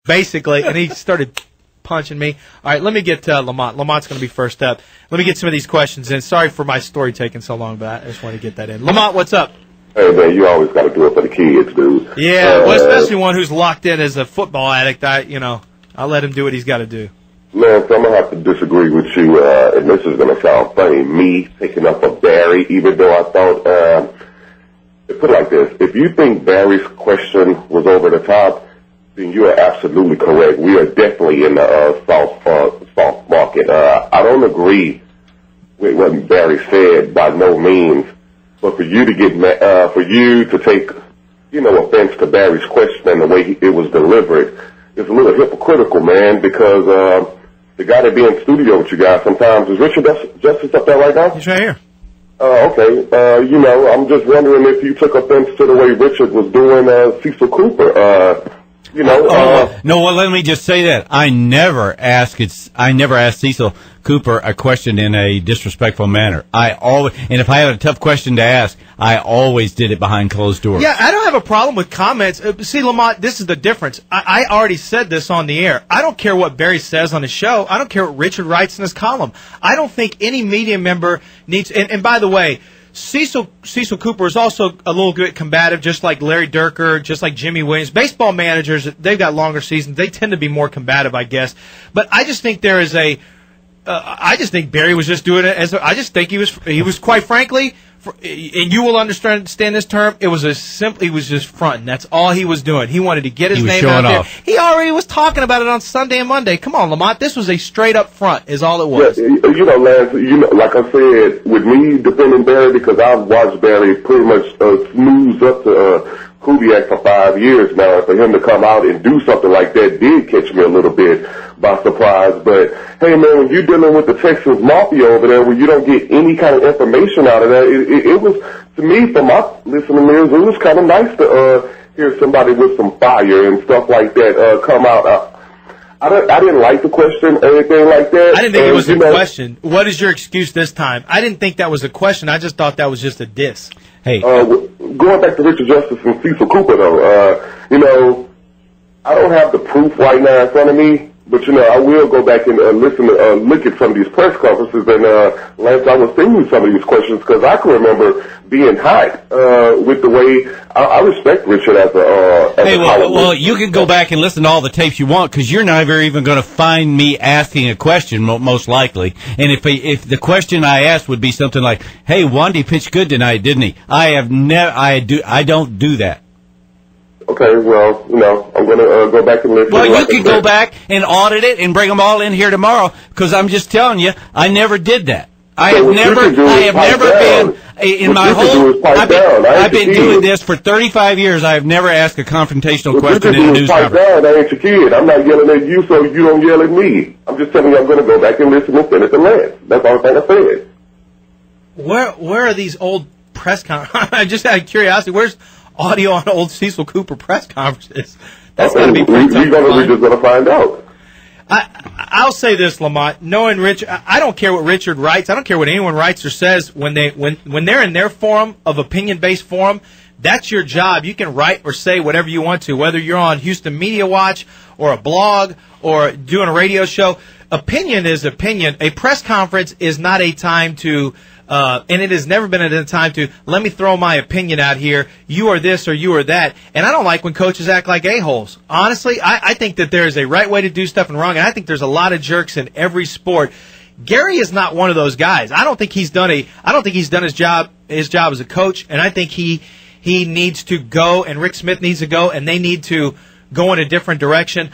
basically, and he started punching me. All right, let me get Lamont. Lamont's going to be first up. Let me get some of these questions in. Sorry for my story taking so long, but I just want to get that in. Lamont, what's up? Hey, man, you always got to do it for the kids, dude. Yeah, well, especially one who's locked in as a football addict. I'll let him do what he's got to do. Man, so I'm going to have to disagree with you, and this is going to sound funny, me picking up a Barry, even though I thought, put it like this, if you think Barry's question was over the top, then you are absolutely correct. We are definitely in the soft market. I don't agree with what Barry said by no means, but for you to take, offense to Barry's question and the way it was delivered is a little hypocritical, man, because the guy that be in studio with you guys sometimes is Richard Justice up there right now? He's right here. Okay. I'm just wondering if you took offense to the way Richard was doing Cecil Cooper. No, well, let me just say that I never asked Cecil Cooper a question in a disrespectful manner. And if I had a tough question to ask, I always did it behind closed doors. Yeah, I don't have a problem with comments. See, Lamont, this is the difference. I already said this on the air. I don't care what Barry says on his show. I don't care what Richard writes in his column. I don't think any media member needs. And by the way, Cecil Cooper is also a little bit combative, just like Larry Durker, just like Jimmy Williams. Baseball managers, they've got longer seasons. They tend to be more combative, I guess. But I just think there is I just think Barry was just doing it I just think he was quite frankly, and you will understand this term, he was just fronting. That's all he was doing. He wanted to get his name out there. He already was talking about it on Sunday and Monday. Come on, Lamont, this was a straight up front is all it was. Yeah, Lance, like I said, with me defending Barry, because I've watched Barry pretty much snooze up to Kubiak for 5 years now, and for him to come out and do something like that did catch me a little bit by surprise. But hey, man, when you're dealing with the Texas Mafia over there, where you don't get any kind of information out of that, it was, to me, for my listening ears, it was kind of nice to hear somebody with some fire and stuff like that come out. I didn't like the question or anything like that. I didn't think it was a question. What is your excuse this time? I didn't think that was a question. I just thought that was just a diss. Hey, going back to Richard Justice and Cecil Cooper, though, I don't have the proof right now in front of me, but, I will go back and look at some of these press conferences, and, Lance, I will send you some of these questions, because I can remember being hot with the way I respect Richard as a columnist. Well, you can go back and listen to all the tapes you want, because you're never even going to find me asking a question, most likely. And if the question I asked would be something like, "Hey, Wandy pitched good tonight, didn't he?" I don't do that. Okay, well, I'm going to go back and listen. Well, you could go back and audit it and bring them all in here tomorrow, because I'm just telling you, I never did that. I have never been in my whole. I've been doing this for 35 years. I have never asked a confrontational question in a newspaper. I ain't your kid. I'm not yelling at you, so you don't yell at me. I'm just telling you, I'm going to go back and listen and send it to Lance. That's all I said. Where are these old press conferences? Just out of curiosity, where's audio on old Cecil Cooper press conferences? That's got to be pretty tough. We're just going to find out. I'll say this, Lamont. Knowing Rich, I don't care what Richard writes. I don't care what anyone writes or says when they're in their forum of opinion-based forum. That's your job. You can write or say whatever you want to, whether you're on Houston Media Watch or a blog or doing a radio show. Opinion is opinion. A press conference is not a time to. And it has never been at a time to, let me throw my opinion out here, you are this or you are that. And I don't like when coaches act like a-holes. Honestly, I think that there is a right way to do stuff and wrong, and I think there's a lot of jerks in every sport. Gary is not one of those guys. I don't think he's done his job as a coach, and I think he needs to go, and Rick Smith needs to go, and they need to go in a different direction.